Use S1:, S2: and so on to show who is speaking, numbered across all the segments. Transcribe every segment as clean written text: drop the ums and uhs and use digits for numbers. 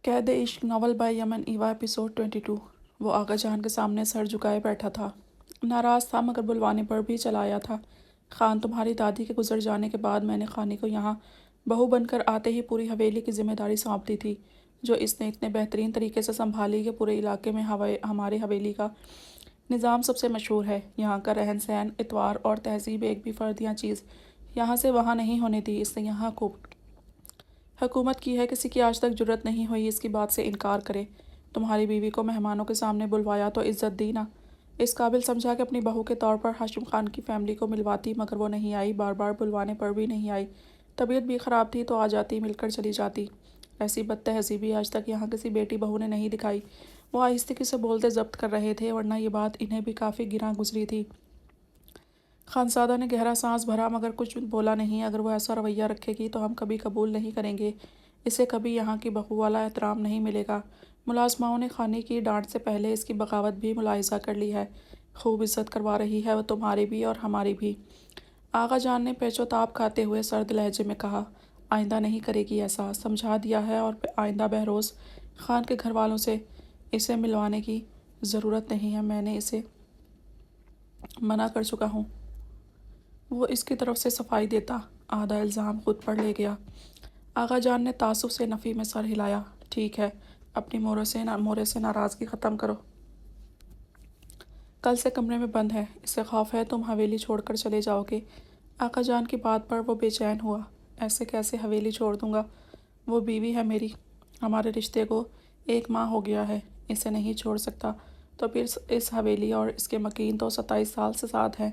S1: قید عشق novel by Yaman Eva episode 22۔ وہ آغا جان کے سامنے سر جھکائے بیٹھا تھا، ناراض تھا مگر بلوانے پر بھی چلا آیا تھا۔ خان، تمہاری دادی کے گزر جانے کے بعد میں نے خانی کو یہاں بہو بن کر آتے ہی پوری حویلی کی ذمہ داری سونپ دی تھی، جو اس نے اتنے بہترین طریقے سے سنبھالی کہ پورے علاقے میں ہماری حویلی کا نظام سب سے مشہور ہے۔ یہاں کا رہن سہن، اتوار اور تہذیب ایک بھی فردیاں چیز یہاں سے وہاں نہیں ہونے دی۔ اس نے یہاں خوب حکومت کی ہے، کسی کی آج تک جرت نہیں ہوئی اس کی بات سے انکار کرے۔ تمہاری بیوی کو مہمانوں کے سامنے بلوایا تو عزت دی نا، اس قابل سمجھا کہ اپنی بہو کے طور پر ہاشم خان کی فیملی کو ملواتی، مگر وہ نہیں آئی، بار بار بلوانے پر بھی نہیں آئی۔ طبیعت بھی خراب تھی تو آ جاتی، مل کر چلی جاتی۔ ایسی بد تہذیبی آج تک یہاں کسی بیٹی بہو نے نہیں دکھائی۔ وہ آہستگی سے بولتے ضبط کر رہے تھے، ورنہ یہ بات انہیں بھی کافی گراں گزری تھی۔ خانزادہ نے گہرا سانس بھرا مگر کچھ بولا نہیں۔ اگر وہ ایسا رویہ رکھے گی تو ہم کبھی قبول نہیں کریں گے، اسے کبھی یہاں کی بہو والا احترام نہیں ملے گا۔ ملازماؤں نے خانی کی ڈانٹ سے پہلے اس کی بغاوت بھی ملاحظہ کر لی ہے، خوب عزت کروا رہی ہے وہ تمہاری بھی اور ہماری بھی۔ آغا جان نے پیچ و تاب کھاتے ہوئے سرد لہجے میں کہا، آئندہ نہیں کرے گی ایسا، سمجھا دیا ہے، اور آئندہ بہروز خان کے گھر والوں سے اسے ملوانے کی ضرورت نہیں ہے، میں نے اسے منع کر چکا ہوں۔ وہ اس کی طرف سے صفائی دیتا، آدھا الزام خود پر لے گیا۔ آغا جان نے تعصب سے نفی میں سر ہلایا، ٹھیک ہے، اپنی مورے سے ناراضگی ختم کرو۔ کل سے کمرے میں بند ہے، اسے خوف ہے تم حویلی چھوڑ کر چلے جاؤ گے۔ آقا جان کی بات پر وہ بے چین ہوا، ایسے کیسے حویلی چھوڑ دوں گا، وہ بیوی ہے میری، ہمارے رشتے کو 1 ماہ ہو گیا ہے، اسے نہیں چھوڑ سکتا تو پھر اس حویلی اور اس کے مکین تو 27 سال سے ساتھ ہیں۔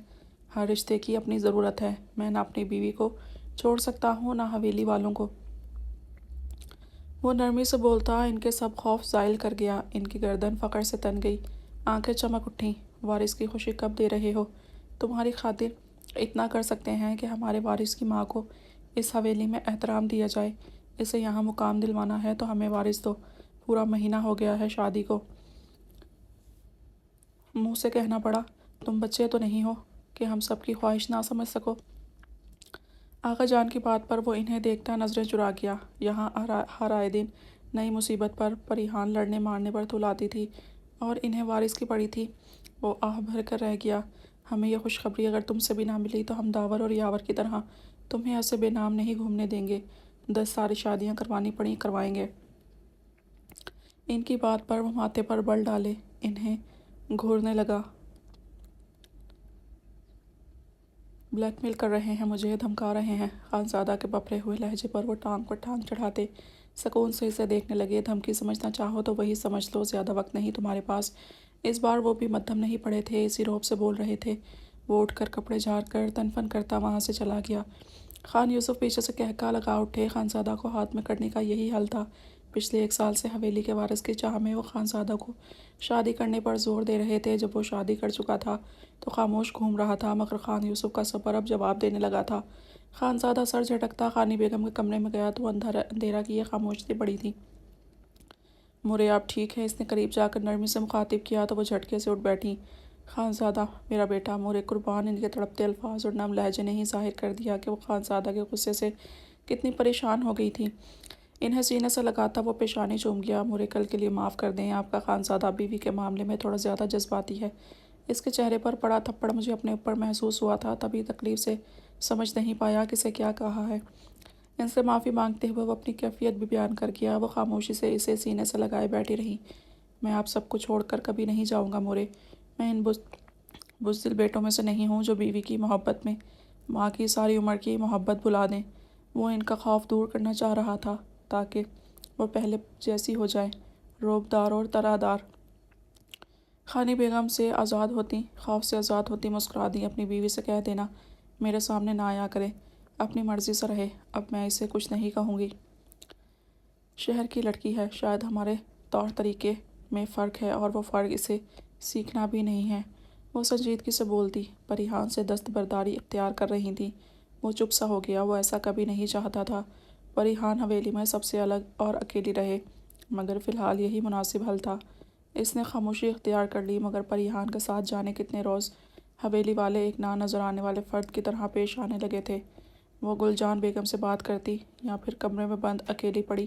S1: ہر رشتے کی اپنی ضرورت ہے، میں نہ اپنی بیوی کو چھوڑ سکتا ہوں نہ حویلی والوں کو۔ وہ نرمی سے بولتا، ان کے سب خوف زائل کر گیا، ان کی گردن فخر سے تن گئی، آنکھیں چمک اٹھیں۔ وارث کی خوشی کب دے رہے ہو؟ تمہاری خاطر اتنا کر سکتے ہیں کہ ہمارے وارث کی ماں کو اس حویلی میں احترام دیا جائے، اسے یہاں مقام دلوانا ہے تو ہمیں وارث دو، پورا مہینہ ہو گیا ہے شادی کو۔ منہ سے کہنا پڑا، تم بچے تو نہیں ہو کہ ہم سب کی خواہش نہ سمجھ سکو۔ آقا جان کی بات پر وہ انہیں دیکھتا نظریں چرا گیا۔ یہاں ہر آئے دن نئی مصیبت پر پریحان لڑنے مارنے پر تل آتی تھی اور انہیں وارث کی پڑی تھی۔ وہ آہ بھر کر رہ گیا، ہمیں یہ خوشخبری اگر تم سے بھی نہ ملی تو ہم داور اور یاور کی طرح تمہیں ایسے بے نام نہیں گھومنے دیں گے، 10 ساری شادیاں کروانی پڑیں کروائیں گے۔ ان کی بات پر وہ ماتھے پر بل ڈالے، انہیں گھورنے لگا، بلیک میل کر رہے ہیں مجھے، دھمکا رہے ہیں۔ خانزادہ کے بپھرے ہوئے لہجے پر وہ ٹانگ پر ٹانگ چڑھاتے سکون سے اسے دیکھنے لگے، دھمکی سمجھنا چاہو تو وہی سمجھ لو، زیادہ وقت نہیں تمہارے پاس۔ اس بار وہ بھی مدھم نہیں پڑے تھے، اسی روب سے بول رہے تھے۔ وہ اٹھ کر کپڑے جھاڑ کر تن فن کرتا وہاں سے چلا گیا۔ خان یوسف پیچھے سے کہکا لگا اٹھے، خانزادہ کو ہاتھ میں کرنے کا یہی حل تھا۔ پچھلے 1 سال سے حویلی کے وارث کی چاہ میں وہ خانزادہ کو شادی کرنے پر زور دے رہے تھے۔ جب وہ شادی کر چکا تھا تو خاموش گھوم رہا تھا، مگر خان یوسف کا صبر اب جواب دینے لگا تھا۔ خانزادہ سر جھٹکتا خانی بیگم کے کمرے میں گیا تو اندھیرا کیے خاموش سی پڑی تھی۔ مورے آپ ٹھیک ہیں؟ اس نے قریب جا کر نرمی سے مخاطب کیا تو وہ جھٹکے سے اٹھ بیٹھی۔ خانزادہ، میرا بیٹا، مورے قربان، ان کے تڑپتے الفاظ اور نم لہجے نے ہی ظاہر کر دیا کہ وہ خانزادہ کے غصے سے کتنی پریشان ہو گئی تھی۔ انہیں سینے سے لگاتا وہ پیشانی چوم گیا، مورے کل کے لیے معاف کر دیں، آپ کا خانزادہ بیوی کے معاملے میں تھوڑا زیادہ جذباتی ہے۔ اس کے چہرے پر پڑا تھپڑ مجھے اپنے اوپر محسوس ہوا تھا، تبھی تکلیف سے سمجھ نہیں پایا کسے کیا کہا ہے۔ ان سے معافی مانگتے ہوئے وہ اپنی کیفیت بھی بیان کر گیا۔ وہ خاموشی سے اسے سینے سے لگائے بیٹھی رہی۔ میں آپ سب کو چھوڑ کر کبھی نہیں جاؤں گا مورے، میں ان بزدل بیٹوں میں سے نہیں ہوں جو بیوی کی محبت میں ماں کی ساری عمر کی محبت بھلا دیں۔ وہ ان کا خوف دور کرنا چاہ رہا تھا تاکہ وہ پہلے جیسی ہو جائیں، روب دار اور طرح دار۔ خانی بیگم سے آزاد ہوتی، خوف سے آزاد ہوتی مسکرا دی، اپنی بیوی سے کہہ دینا میرے سامنے نہ آیا کرے، اپنی مرضی سے رہے، اب میں اسے کچھ نہیں کہوں گی۔ شہر کی لڑکی ہے، شاید ہمارے طور طریقے میں فرق ہے اور وہ فرق اسے سیکھنا بھی نہیں ہے۔ وہ سنجیدگی سے بولتی، پریحان سے دستبرداری اختیار کر رہی تھی۔ وہ چپ سا ہو گیا، وہ ایسا کبھی نہیں چاہتا تھا پریحان حویلی میں سب سے الگ اور اکیلی رہے، مگر فی الحال یہی مناسب حل تھا۔ اس نے خاموشی اختیار کر لی، مگر پریحان کے ساتھ جانے کتنے روز حویلی والے ایک نہ نظر آنے والے فرد کی طرح پیش آنے لگے تھے۔ وہ گل جان بیگم سے بات کرتی یا پھر کمرے میں بند اکیلی پڑی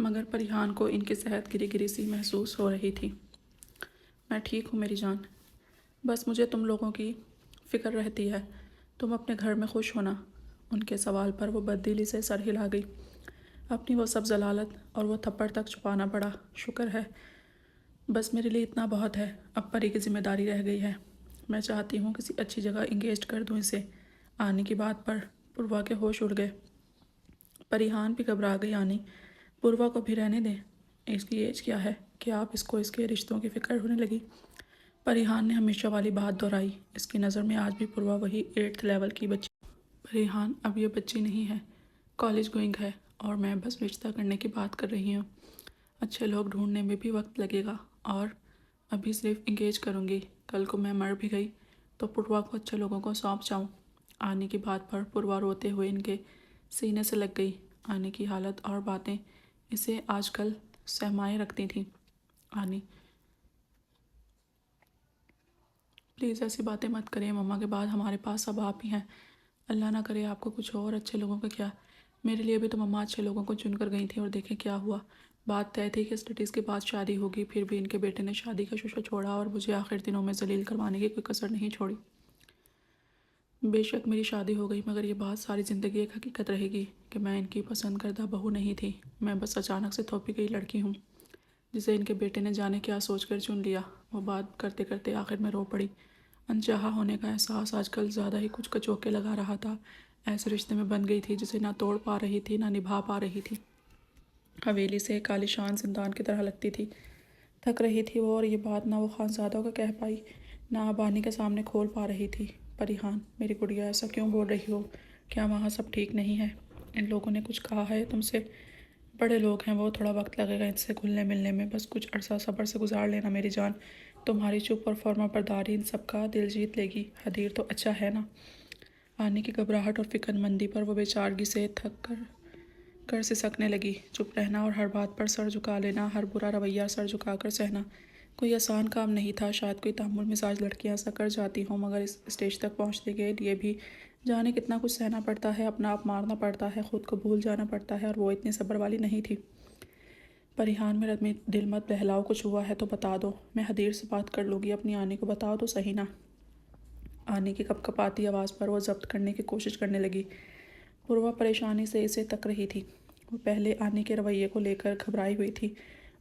S1: مگر پریحان کو ان کی صحت گری گری سی محسوس ہو رہی تھی۔ میں ٹھیک ہوں میری جان، بس مجھے تم لوگوں کی فکر رہتی ہے، تم اپنے گھر میں خوش ہونا۔ ان کے سوال پر وہ بددلی سے سر ہلا گئی۔ اپنی وہ سب ضلالت اور وہ تھپڑ تک چھپانا پڑا۔ شکر ہے، بس میرے لیے اتنا بہت ہے، اب پری کی ذمہ داری رہ گئی ہے۔ میں چاہتی ہوں کسی اچھی جگہ انگیج کر دوں اسے۔ آنی کی بات پر پوروا کے ہوش اڑ گئے۔ پریحان بھی گھبرا گئی۔ آنی، پوروا کو بھی رہنے دیں، اس کی ایج کیا ہے کہ آپ اس کو اس کے رشتوں کی فکر ہونے لگی؟ پریحان نے ہمیشہ والی بات دہرائی۔ اس کی نظر میں آج بھی پوروا وہی 8th لیول کی بچی۔ پریحان اب یہ بچی نہیں ہے، کالج گوئنگ ہے، اور میں بس رشتہ کرنے کی بات کر رہی ہوں۔ اچھے لوگ ڈھونڈنے میں بھی وقت لگے گا، اور ابھی صرف انگیج کروں گی۔ کل کو میں مر بھی گئی تو پوروا کو اچھے لوگوں کو سونپ جاؤں۔ آنی کی بات پر پوروا روتے ہوئے ان کے سینے سے لگ گئی۔ آنی کی حالت اور باتیں اسے آج کل سہمائے رکھتی تھیں۔ آنی، پلیز ایسی باتیں مت کریں، مما کے بعد ہمارے پاس اب آپ ہی ہیں۔ اللہ نہ کرے آپ کو کچھ اور اچھے لوگوں کا کیا۔ میرے لیے بھی تو مما اچھے لوگوں کو چن کر گئی تھیں، اور دیکھیں کیا ہوا۔ بات طے تھی کہ اسٹڈیز کے بعد شادی ہوگی، پھر بھی ان کے بیٹے نے شادی کا ششہ چھوڑا اور مجھے آخر دنوں میں ذلیل کروانے کی کوئی کسر نہیں چھوڑی۔ بے شک میری شادی ہو گئی، مگر یہ بات ساری زندگی ایک حقیقت رہے گی کہ میں ان کی پسند کردہ بہو نہیں تھی۔ میں بس اچانک سے تھوپی گئی لڑکی ہوں جسے ان کے بیٹے نے جانے کیا سوچ کر چن لیا۔ وہ بات کرتے کرتے آخر میں رو پڑی۔ انچاہا ہونے کا احساس آج کل زیادہ ہی کچھ کچوکے لگا رہا تھا۔ ایسے رشتے میں بن گئی تھی جسے نہ توڑ پا رہی تھی نہ نبھا پا رہی تھی۔ حویلی سے ایک عالیشان زندان کی طرح لگتی تھی۔ تھک رہی تھی وہ، اور یہ بات نہ وہ خانزادوں کا کہہ پائی نہ آبانی کے سامنے کھول پا رہی تھی۔ پریحان، میری گڑیا ایسا کیوں بول رہی ہو؟ کیا وہاں سب ٹھیک نہیں ہے؟ ان لوگوں نے کچھ کہا ہے تم سے؟ بڑے لوگ ہیں وہ، تھوڑا وقت لگے گا ان سے گھلنے ملنے میں، بس کچھ عرصہ صبر سے گزار لینا میری جان۔ تمہاری چپ اور فرما برداری ان سب کا دل جیت لے گی۔ حدیر تو اچھا ہے نا؟ آنے کی گھبراہٹ اور فکر مندی پر وہ بیچارگی سے تھک کر سسکنے لگی۔ چپ رہنا اور ہر بات پر سر جھکا لینا، ہر برا رویہ سر جھکا کر سہنا کوئی آسان کام نہیں تھا۔ شاید کوئی تحمل مزاج لڑکیاں ایسا کر جاتی ہوں، مگر اس اسٹیج تک پہنچنے کے لیے بھی جانے کتنا کچھ سہنا پڑتا ہے، اپنا آپ مارنا پڑتا ہے، خود کو بھول جانا پڑتا ہے، اور وہ اتنی صبر والی نہیں تھی۔ پریحان، میرا دل مت بہلاؤ، کچھ ہوا ہے تو بتا دو، میں حدیر سے بات کر لوں گی، اپنی آنی کو بتاؤ تو صحیح نا۔ آنی کی کپ کپاتی آواز پر وہ ضبط کرنے کی کوشش کرنے لگی۔ پوروا پریشانی سے اسے تک رہی تھی۔ وہ پہلے آنی کے رویے کو لے کر گھبرائی ہوئی تھی،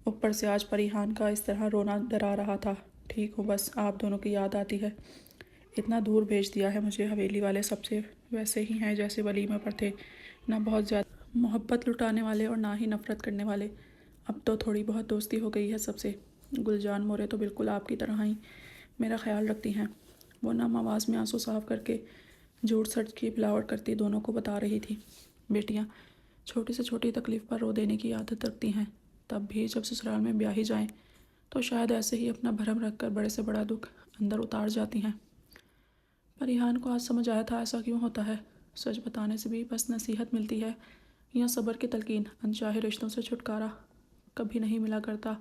S1: اوپر سے آج پریحان کا اس طرح رونا ڈرا رہا تھا۔ ٹھیک ہوں، بس آپ دونوں کی یاد آتی ہے۔ اتنا دور بھیج دیا ہے مجھے، حویلی والے سب سے ویسے ہی ہیں جیسے ولیمے پر تھے، نہ بہت زیادہ محبت لٹانے والے اور نہ ہی نفرت کرنے والے۔ اب تو تھوڑی بہت دوستی ہو گئی ہے سب سے۔ گل جان مورے تو بالکل آپ کی طرح ہی میرا خیال رکھتی ہیں، وہ نم آواز میں آنسو صاف کر کے جھوٹ سچ کی ملاوٹ کرتی دونوں کو بتا رہی تھی۔ بیٹیاں چھوٹی سے چھوٹی تکلیف پر رو دینے کی عادت رکھتی ہیں، تب بھی جب سسرال میں بیاہی جائیں تو شاید ایسے ہی اپنا بھرم رکھ کر بڑے سے بڑا دکھ اندر اتار جاتی ہیں۔ پریحان کو آج سمجھ آیا تھا ایسا کیوں ہوتا ہے۔ سچ بتانے سے بھی بس نصیحت ملتی ہے یا صبر کی تلقین، انچاہے رشتوں سے چھٹکارا کبھی نہیں ملا کرتا۔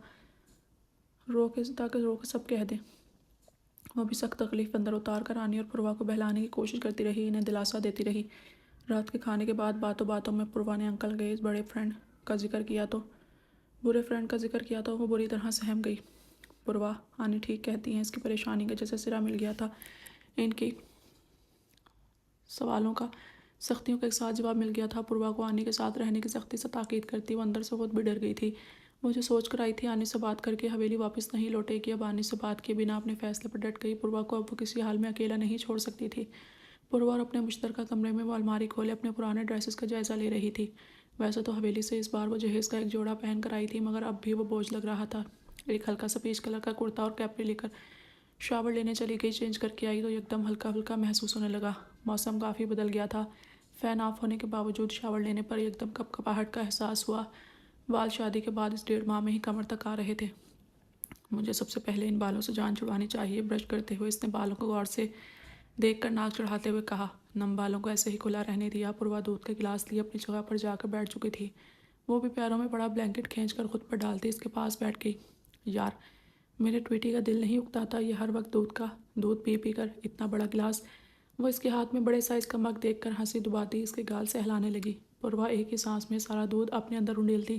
S1: تاکہ رو کے سب کہہ دیں۔ وہ بھی سخت تکلیف اندر اتار کر آنی اور پوروا کو بہلانے کی کوشش کرتی رہی، انہیں دلاسا دیتی رہی۔ رات کے کھانے کے بعد باتوں باتوں میں پوروا نے انکل کے اس برے فرینڈ کا ذکر کیا تو وہ بری طرح سہم گئی۔ پوروا، آنی ٹھیک کہتی ہیں، اس کی پریشانی کا جیسے سرا مل گیا تھا، ان کی سوالوں کا سختیوں کا ایک ساتھ جواب مل گیا تھا۔ پوروا کو آنی کے ساتھ رہنے کی سختی سے تاکید کرتی وہ اندر سے خود بھی ڈر گئی تھی۔ وہ جو سوچ کر آئی تھی آنی سے بات کر کے حویلی واپس نہیں لوٹے گی، اب آنی سے بات کیے بنا اپنے فیصلے پر ڈٹ گئی۔ پوروا کو اب وہ کسی حال میں اکیلا نہیں چھوڑ سکتی تھی۔ پوروا اور اپنے مشترکہ کمرے میں وہ الماری کھولے اپنے پرانے ڈریسز کا جائزہ لے رہی تھی۔ ویسے تو حویلی سے اس بار وہ جہیز کا ایک جوڑا پہن کر آئی تھی، مگر اب بھی وہ بوجھ لگ رہا تھا۔ ایک ہلکا سا پیچ کلر کا کرتا اور کیپری لے کر شاور لینے چلی گئی، چینج کر کے آئی تو یکدم ہلکا ہلکا محسوس ہونے لگا۔ موسم کافی بدل گیا تھا، فین آف ہونے کے باوجود شاور لینے پر یکدم کپ کپاہٹ کا احساس ہوا۔ بال شادی کے بعد اس 1.5 ماہ میں ہی کمر تک آ رہے تھے۔ مجھے سب سے پہلے ان بالوں سے جان چھڑوانی چاہیے، برش کرتے ہوئے اس نے بالوں کو غور سے دیکھ کر ناک چڑھاتے ہوئے کہا۔ نم بالوں کو ایسے ہی کھلا رہنے دیا۔ پوروا دودھ کا گلاس لیے اپنی جگہ پر جا کر بیٹھ چکی تھی۔ وہ بھی پیروں میں بڑا بلینکٹ کھینچ کر خود پر ڈالتی اس کے پاس بیٹھ گئی۔ یار، میرے ٹویٹی کا دل نہیں اکتاتا یہ ہر وقت دودھ پی پی کر اتنا بڑا گلاس۔ وہ اس کے ہاتھ میں بڑے سائز کا مگ دیکھ کر ہنسی دباتی اس کے گال سے ہلانے لگی۔ پوروا ایک ہی سانس میں سارا دودھ اپنے اندر انڈیلتی